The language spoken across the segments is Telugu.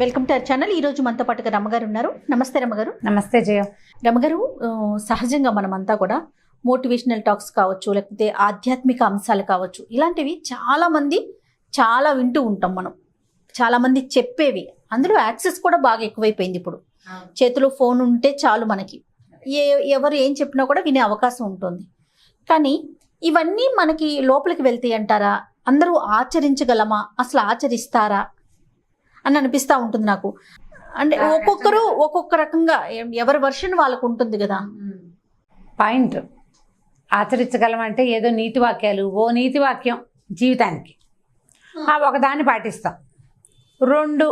Welcome to our channel. ఈ రోజు మనతో పాటుగా రమ్మగారు ఉన్నారు. నమస్తే రమ్మగారు. నమస్తే జయ. రమ్మగారు, సహజంగా మనమంతా కూడా మోటివేషనల్ టాక్స్ కావచ్చు, లేకపోతే ఆధ్యాత్మిక అంశాలు కావచ్చు, ఇలాంటివి చాలా వింటూ ఉంటాం. మనం చాలా మంది చెప్పేవి, అందులో యాక్సెస్ కూడా బాగా ఎక్కువైపోయింది. ఇప్పుడు చేతిలో ఫోన్ ఉంటే చాలు, మనకి ఎవరు ఏం చెప్పినా కూడా వినే అవకాశం ఉంటుంది. కానీ ఇవన్నీ మనకి లోపలికి వెళ్తాయి అంటారా? అందరూ ఆచరించగలమా? అసలు ఆచరిస్తారా అని అనిపిస్తూ ఉంటుంది నాకు. అంటే ఒక్కొక్కరు ఒక్కొక్క రకంగా, ఎవరి వర్షన్ వాళ్ళకు ఉంటుంది కదా. పాయింట్ ఆచరించగలమంటే ఏదో నీతి వాక్యాలు, ఓ నీతి వాక్యం జీవితానికి ఒకదాన్ని పాటిస్తాం, 2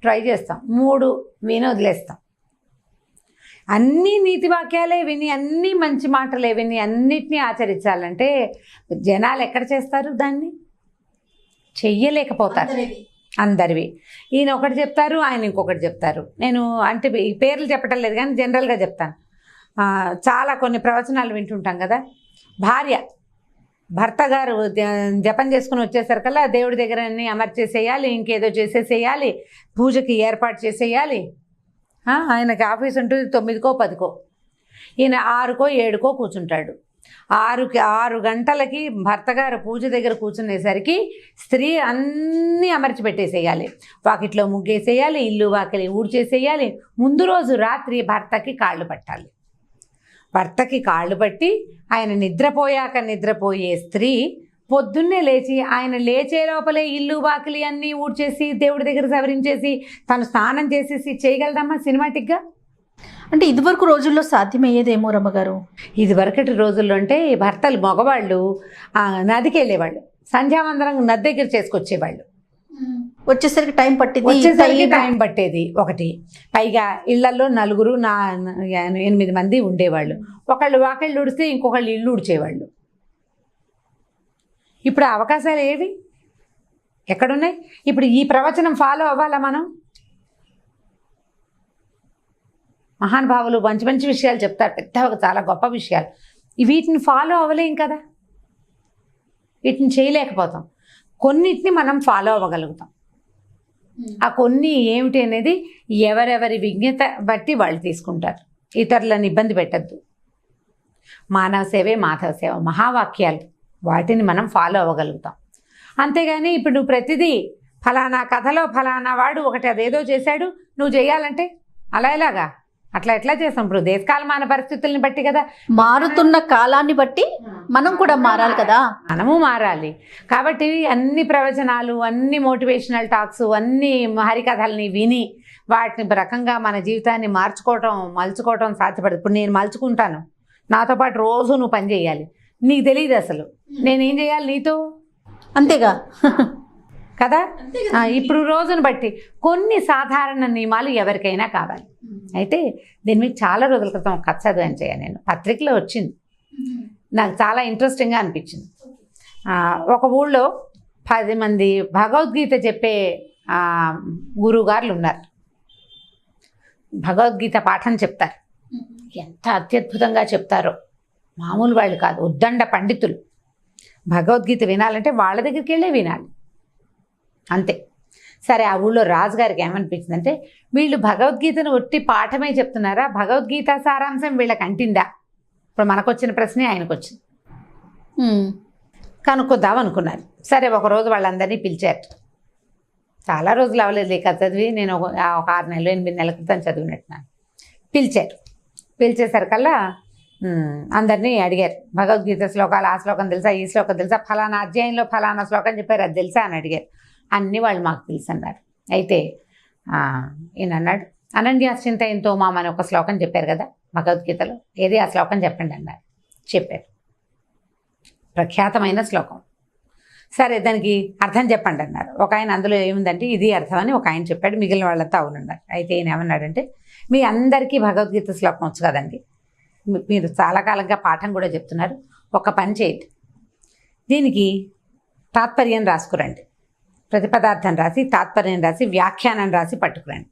ట్రై చేస్తాం, 3 విని వదిలేస్తాం. అన్నీ నీతి వాక్యాలే విని, అన్నీ మంచి మాటలే విని అన్నిటినీ ఆచరించాలంటే జనాలు ఎక్కడ చేస్తారు? దాన్ని చెయ్యలేకపోతారు. అందరివి ఈయన ఒకటి చెప్తారు, ఆయన ఇంకొకటి చెప్తారు. నేను అంటే ఈ పేర్లు చెప్పటం లేదు కానీ జనరల్గా చెప్తాను. చాలా కొన్ని ప్రవచనాలు వింటుంటాం కదా. భర్త గారు జపం చేసుకుని వచ్చేసరికల్లా దేవుడి దగ్గర అన్నీ అమర్చేసేయాలి, ఇంకేదో చేసేసేయాలి, పూజకి ఏర్పాటు చేసేయాలి. ఆయనకి ఆఫీస్ ఉంటుంది 9కో 10కో, ఈయన 6కో 7కో కూర్చుంటాడు. 6 గంటలకి భర్త గారు పూజ దగ్గర కూర్చునేసరికి స్త్రీ అన్నీ అమర్చి పెట్టేసేయాలి. వాకిట్లో ముగ్గేసేయాలి, ఇల్లు వాకిలి ఊడ్చేసేయాలి. ముందు రోజు రాత్రి భర్తకి కాళ్ళు పట్టాలి. భర్తకి కాళ్ళు పట్టి ఆయన నిద్రపోయే స్త్రీ పొద్దున్నే లేచి, ఆయన లేచే లోపలే ఇల్లు వాకిలి అన్నీ ఊడ్చేసి దేవుడి దగ్గర సవరించేసి తను స్నానం చేసేసి చేయగలదమ్మా సినిమాటిక్గా? అంటే ఇదివరకు రోజుల్లో సాధ్యమయ్యేదేమో రమ్మగారు. ఇదివరకటి రోజుల్లో అంటే భర్తలు మగవాళ్ళు నదికి వెళ్ళేవాళ్ళు, సంధ్యావందనం నది దగ్గర చేసుకొచ్చేవాళ్ళు. వచ్చేసరికి టైం పట్టేది ఒకటి. పైగా ఇళ్లలో 8 మంది ఉండేవాళ్ళు. ఒకళ్ళు వాకిళ్ళు ఉడిస్తే ఇంకొకళ్ళు ఇల్లు ఉడిచేవాళ్ళు. ఇప్పుడు అవకాశాలు ఏవి ఎక్కడున్నాయి? ఇప్పుడు ఈ ప్రవచనం ఫాలో అవ్వాలా మనం? మహానుభావులు మంచి మంచి విషయాలు చెప్తారు, చాలా గొప్ప విషయాలు. వీటిని ఫాలో అవ్వలేం కదా, వీటిని చేయలేకపోతాం. కొన్నిటిని మనం ఫాలో అవ్వగలుగుతాం. ఆ కొన్ని ఏమిటి అనేది ఎవరెవరి విజ్ఞత బట్టి వాళ్ళు తీసుకుంటారు. ఇతరులను ఇబ్బంది పెట్టద్దు. మానవ సేవే మాధవ సేవ మహావాక్యాలు, వాటిని మనం ఫాలో అవ్వగలుగుతాం. అంతేగాని ఇప్పుడు నువ్వు ప్రతిదీ ఫలానా కథలో ఫలానా వాడు ఒకటి అదేదో చేశాడు, నువ్వు చేయాలంటే ఎలాగా? అట్లా ఎట్లా చేస్తాం? ఇప్పుడు దేశకాలమాన పరిస్థితుల్ని బట్టి కదా, మారుతున్న కాలాన్ని బట్టి మనం కూడా మారాలి కదా. మనము మారాలి. కాబట్టి అన్ని ప్రవచనాలు, అన్ని మోటివేషనల్ టాక్స్, అన్ని హరికథల్ని విని వాటిని రకంగా మన జీవితాన్ని మలుచుకోవటం సాధ్యపడదు. ఇప్పుడు నేను మలుచుకుంటాను, నాతో పాటు రోజు నువ్వు పని చేయాలి. నీకు తెలియదు అసలు నేనేం చేయాలి నీతో, అంతేగా కదా. ఇప్పుడు రోజును బట్టి కొన్ని సాధారణ నియమాలు ఎవరికైనా కావాలి. అయితే దీని మీద చాలా రోజుల క్రితం ఒక కథ చదివాను చేయ, నేను పత్రికలో వచ్చింది, నాకు చాలా ఇంట్రెస్టింగ్గా అనిపించింది. ఒక ఊళ్ళో 10 మంది భగవద్గీత చెప్పే గురువుగారులు ఉన్నారు. భగవద్గీత పాఠం చెప్తారు. ఎంత అత్యద్భుతంగా చెప్తారో, మామూలు వాళ్ళు కాదు, ఉద్దండ పండితులు. భగవద్గీత వినాలంటే వాళ్ళ దగ్గరికి వెళ్ళే వినాలి, అంతే. సరే, ఆ ఊళ్ళో రాజుగారికి ఏమనిపించిందంటే, వీళ్ళు భగవద్గీతను ఒట్టి పాఠమే చెప్తున్నారా, భగవద్గీత సారాంశం వీళ్ళకి అంటిందా? ఇప్పుడు మనకొచ్చిన ప్రశ్నే ఆయనకు వచ్చింది. కనుక్కొద్దాం అనుకున్నారు. సరే, ఒకరోజు వాళ్ళందరినీ పిలిచారు. చాలా రోజులు అవ్వలేదు ఇక చదివి, నేను ఒక 6 నెలలు 8 నెలల క్రితం చదివినట్టున్నాను. పిలిచేసరికల్లా అందరినీ అడిగారు, భగవద్గీత శ్లోకాలు, ఆ శ్లోకం తెలుసా, ఈ శ్లోకం తెలుసా, ఫలానా అధ్యాయంలో ఫలానా శ్లోకం చెప్పారు, అది తెలుసా అని అడిగారు. అన్నీ వాళ్ళు మాకు తెలుసు అన్నారు. అయితే ఈయన అన్నాడు, అనన్యాశ్చింతయంతో మామ అని ఒక శ్లోకం చెప్పారు కదా భగవద్గీతలో, ఏది ఆ శ్లోకం చెప్పండి అన్నారు. చెప్పారు, ప్రఖ్యాతమైన శ్లోకం. సరే, దానికి అర్థం చెప్పండి అన్నారు. ఒక ఆయన అందులో ఏముందంటే ఇది అర్థం అని ఒక ఆయన చెప్పాడు, మిగిలిన వాళ్ళంతా అవునన్నారు. అయితే ఈయన ఏమన్నాడంటే, మీ అందరికీ భగవద్గీత శ్లోకం వచ్చు కదండి, మీరు చాలా కాలంగా పాఠం కూడా చెప్తున్నారు, ఒక పని చేయండి, దీనికి తాత్పర్యం రాసుకురండి, ప్రతిపదార్థం రాసి తాత్పర్యం రాసి వ్యాఖ్యానం రాసి పట్టుకురండి.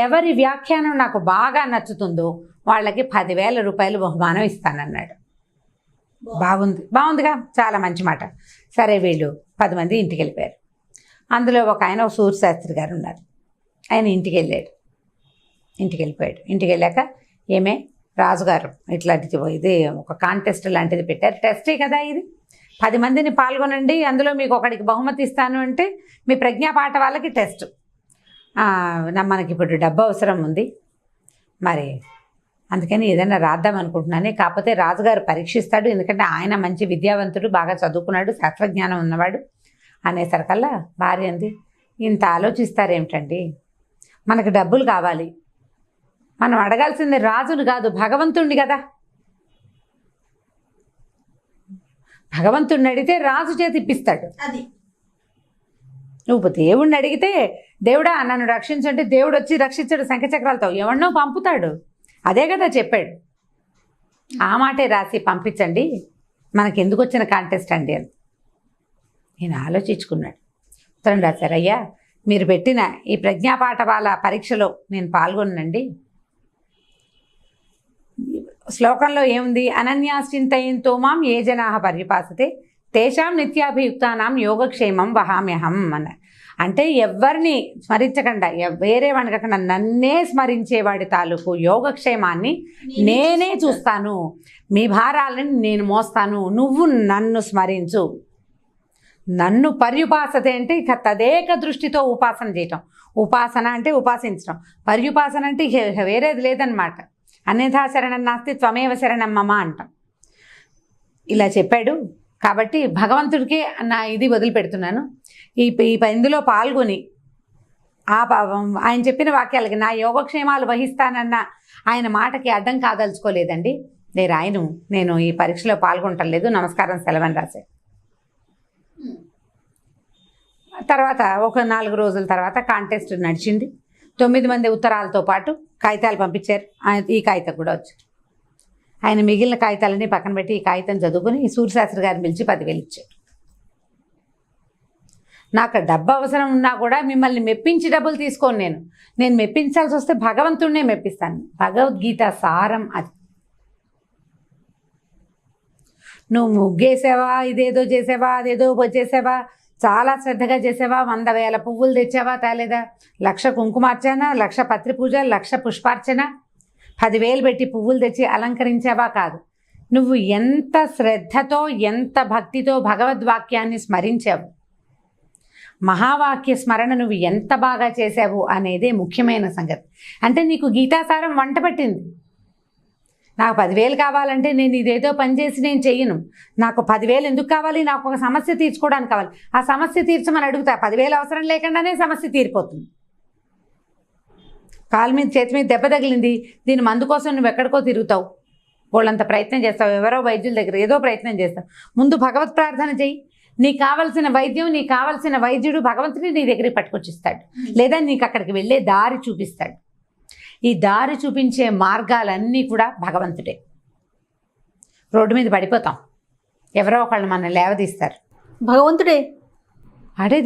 ఎవరి వ్యాఖ్యానం నాకు బాగా నచ్చుతుందో వాళ్ళకి 10,000 రూపాయలు బహుమానం ఇస్తానన్నాడు. బాగుందిగా, చాలా మంచి మాట. సరే, వీళ్ళు 10 మంది ఇంటికి వెళ్ళిపోయారు. అందులో ఒక ఆయన సూర్యశాస్త్రి గారు ఉన్నారు. ఆయన ఇంటికి వెళ్ళాడు. ఇంటికి వెళ్ళిపోయాడు. ఇంటికి వెళ్ళాక ఏమే రాజుగారు ఇట్లాంటిది ఇది ఒక కాంటెస్ట్ లాంటిది పెట్టారు. టెస్టే కదా ఇది, 10 మందిని పాల్గొనండి, అందులో మీకు ఒకడికి బహుమతి ఇస్తాను అంటే మీ ప్రజ్ఞాపాఠ వాళ్ళకి టెస్ట్. మనకి ఇప్పుడు డబ్బు అవసరం ఉంది, మరి అందుకని ఏదైనా రాద్దాం అనుకుంటున్నాను. కాకపోతే రాజుగారు పరీక్షిస్తాడు, ఎందుకంటే ఆయన మంచి విద్యావంతుడు, బాగా చదువుకున్నాడు, శాస్త్రజ్ఞానం ఉన్నవాడు అనేసరికల్లా భార్య అంది, ఇంత ఆలోచిస్తారేమిటండి, మనకు డబ్బులు కావాలి, మనం అడగాల్సింది రాజును కాదు భగవంతుణ్ణి కదా. భగవంతుణ్ణి అడిగితే రాజు చేతి ఇప్పిస్తాడు. అది నువ్వు దేవుణ్ణి అడిగితే దేవుడా నన్ను రక్షించంటే దేవుడు వచ్చి రక్షించాడు శంఖచక్రాలతో, ఎవరినో పంపుతాడు. అదే కదా చెప్పాడు. ఆ మాటే రాసి పంపించండి, మనకి ఎందుకు వచ్చిన కాంటెస్ట్ అండి అని. నేను ఆలోచించుకున్నాడు. ఉత్తరం రాశారు, అయ్యా మీరు పెట్టిన ఈ ప్రజ్ఞాపాఠవాల పరీక్షలో నేను పాల్గొనండి. శ్లోకంలో ఏముంది, అనన్యాశ్చింతయంతో మాం ఏ జనాః పర్యుపాసతే తేషాం నిత్యాభియుక్తానాం యోగక్షేమం వహామ్యహం అన్న. అంటే ఎవరిని స్మరించకుండా, వేరే వాడిని కాకుండా నన్నే స్మరించేవాడి తాలూకు యోగక్షేమాన్ని నేనే చూస్తాను, మీ భారాలను నేను మోస్తాను, నువ్వు నన్ను స్మరించు. నన్ను పర్యుపాసతే అంటే ఇక తదేక దృష్టితో ఉపాసన చేయటం. ఉపాసన అంటే ఉపాసించడం, పర్యుపాసన అంటే వేరేది లేదనమాట. అన్యథా శరణం నాస్తి త్వమేవ శరణం మమ అంటాం. ఇలా చెప్పాడు కాబట్టి భగవంతుడికే నా ఇది వదిలిపెడుతున్నాను. ఇందులో పాల్గొని ఆయన చెప్పిన వాక్యాలకి నా యోగక్షేమాలు వహిస్తానన్న ఆయన మాటకి అడ్డం కాదలుచుకోలేదండి. నేను ఈ పరీక్షలో పాల్గొనటం నమస్కారం, సెలవని రాశాను. తర్వాత ఒక 4 రోజుల తర్వాత కాంటెస్ట్ నడిచింది. 9 మంది ఉత్తరాలతో పాటు కాగితాలు పంపించారు. ఈ కాగితం కూడా వచ్చారు. ఆయన మిగిలిన కాగితాలన్నీ పక్కన పెట్టి ఈ కాగితం చదువుకుని ఈ సూర్యశాస్త్రి గారిని పిలిచి 10,000 ఇచ్చారు. నాకు డబ్బు అవసరం ఉన్నా కూడా మిమ్మల్ని మెప్పించి డబ్బులు తీసుకోను. నేను మెప్పించాల్సి వస్తే భగవంతుడినే మెప్పిస్తాను. భగవద్గీత సారం అది. నువ్వు ముగ్గేసావా, ఇదేదో చేసావా, అదేదో చేసావా, చాలా శ్రద్ధగా చేసావా, 100,000 పువ్వులు తెచ్చావా తేలేదా, 1,00,000 కుంకుమార్చన, 1,00,000 పత్రి పూజ, 1,00,000 పుష్పార్చన, 10,000 పెట్టి పువ్వులు తెచ్చి అలంకరించావా కాదు. నువ్వు ఎంత శ్రద్ధతో ఎంత భక్తితో భగవద్వాక్యాన్ని స్మరించావు, మహావాక్య స్మరణ నువ్వు ఎంత బాగా చేసావు అనేదే ముఖ్యమైన సంగతి. అంటే నీకు గీతాసారం వంట పట్టింది. నాకు 10,000 కావాలంటే నేను ఇదేదో పని చేసి నేను చెయ్యను. నాకు 10,000 ఎందుకు కావాలి, నాకు ఒక సమస్య తీర్చుకోవడానికి కావాలి. ఆ సమస్య తీర్చమని అడుగుతా. 10,000 అవసరం లేకుండానే సమస్య తీరిపోతుంది. కాలు మీద చేతి మీద దెబ్బ తగిలింది, దీని మందు కోసం నువ్వు ఎక్కడికో తిరుగుతావు, వాళ్ళంత ప్రయత్నం చేస్తావు, ఎవరో వైద్యుల దగ్గర ఏదో ప్రయత్నం చేస్తావు. ముందు భగవత్ ప్రార్థన చెయ్యి. నీకు కావాల్సిన వైద్యం, నీకు కావాల్సిన వైద్యుడు భగవంతుడి నీ దగ్గరికి పట్టుకొచ్చిస్తాడు, లేదా నీకు అక్కడికి వెళ్ళే దారి చూపిస్తాడు. ఈ దారి చూపించే మార్గాలన్నీ కూడా భగవంతుడే. రోడ్డు మీద పడిపోతాం, ఎవరో ఒకళ్ళు మనల్ని లేవదీస్తారు, భగవంతుడే. అడే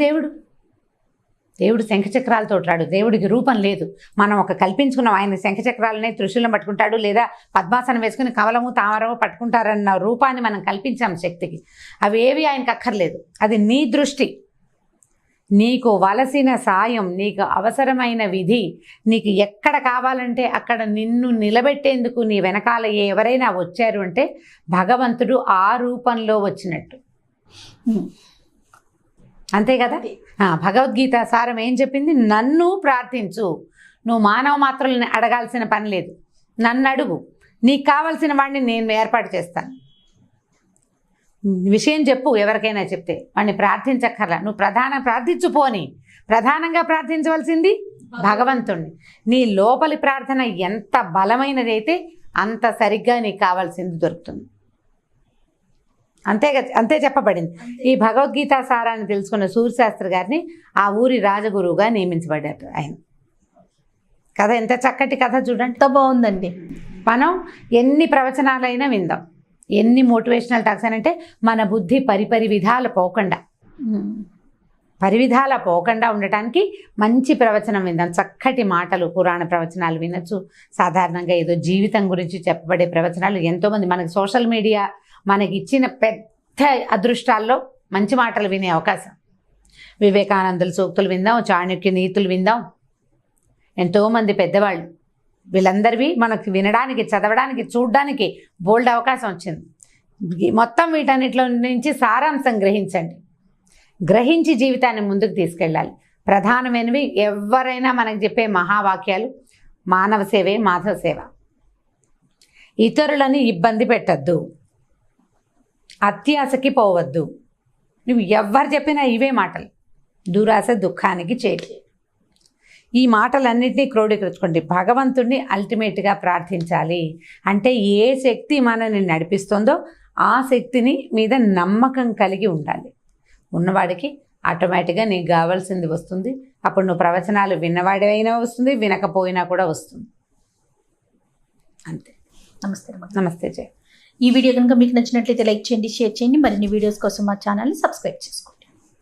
దేవుడు శంఖచక్రాలతో రాడు. దేవుడికి రూపం లేదు. మనం ఒక కల్పించుకున్నాం, ఆయన శంఖచక్రాలనే త్రిశూలం పట్టుకుంటాడు, లేదా పద్మాసనం వేసుకుని కమలము తామరము పట్టుకుంటారన్న రూపాన్ని మనం కల్పించాం శక్తికి. అవి ఏవి ఆయనకు అక్కర్లేదు. అది నీ దృష్టి. నీకు వలసిన సాయం, నీకు అవసరమైన విధి, నీకు ఎక్కడ కావాలంటే అక్కడ నిన్ను నిలబెట్టేందుకు నీ వెనకాల ఎవరైనా వచ్చారు అంటే భగవంతుడు ఆ రూపంలో వచ్చినట్టు. అంతే కదా. భగవద్గీత సారం ఏం చెప్పింది, నన్ను ప్రార్థించు. నువ్వు మానవ మాత్రులని అడగాల్సిన పని లేదు, నన్ను అడుగు, నీకు కావాల్సిన వాడిని నేను ఏర్పాటు చేస్తాను. విషయం చెప్పు, ఎవరికైనా చెప్తే వాడిని ప్రార్థించక్కర్లా. నువ్వు ప్రార్థించుపోని, ప్రధానంగా ప్రార్థించవలసింది భగవంతుణ్ణి. నీ లోపలి ప్రార్థన ఎంత బలమైనదైతే అంత సరిగ్గా నీకు కావాల్సింది దొరుకుతుంది. అంతే చెప్పబడింది. ఈ భగవద్గీత సారాన్ని తెలుసుకున్న సూర్యశాస్త్రి గారిని ఆ ఊరి రాజగురువుగా నియమించబడ్డారు ఆయన. కథ ఎంత చక్కటి కథ చూడండి, ఎంత బాగుందండి. మనం ఎన్ని ప్రవచనాలైనా విందాం, ఎన్ని మోటివేషనల్ టాక్స్ అని అంటే మన బుద్ధి పరివిధాల పోకుండా ఉండటానికి మంచి ప్రవచనం విందాం. చక్కటి మాటలు, పురాణ ప్రవచనాలు వినొచ్చు. సాధారణంగా ఏదో జీవితం గురించి చెప్పబడే ప్రవచనాలు ఎంతోమంది, మనకి సోషల్ మీడియా మనకి ఇచ్చిన పెద్ద అదృష్టాల్లో మంచి మాటలు వినే అవకాశం. వివేకానందుల సూక్తులు విందాం, చాణక్య నీతులు విందాం, ఎంతోమంది పెద్దవాళ్ళు, వీళ్ళందరివి మనకు వినడానికి, చదవడానికి, చూడడానికి బోల్డ్ అవకాశం వచ్చింది. మొత్తం వీటన్నిటిలో నుంచి సారాంశం గ్రహించండి. గ్రహించి జీవితాన్ని ముందుకు తీసుకెళ్ళాలి. ప్రధానమైనవి ఎవరైనా మనకు చెప్పే మహావాక్యాలు: మానవ సేవే మాధవ సేవ, ఇతరులని ఇబ్బంది పెట్టద్దు, అత్యాశకి పోవద్దు. నువ్వు ఎవరు చెప్పినా ఇవే మాటలు. దురాశ దుఃఖానికి చేటు. ఈ మాటలన్నింటినీ క్రోడీకరించుకోండి. భగవంతుడిని అల్టిమేట్గా ప్రార్థించాలి. అంటే ఏ శక్తి మనల్ని నడిపిస్తుందో ఆ శక్తిని మీద నమ్మకం కలిగి ఉండాలి. ఉన్నవాడికి ఆటోమేటిక్గా నీకు కావాల్సింది వస్తుంది. అప్పుడు నువ్వు ప్రవచనాలు విన్నవాడివైనా వస్తుంది, వినకపోయినా కూడా వస్తుంది. అంతే. నమస్తే. నమస్తే జయ. ఈ వీడియో కనుక మీకు నచ్చినట్లయితే లైక్ చేయండి, షేర్ చేయండి. మరిన్ని వీడియోస్ కోసం మా ఛానల్ని సబ్స్క్రైబ్ చేసుకోండి.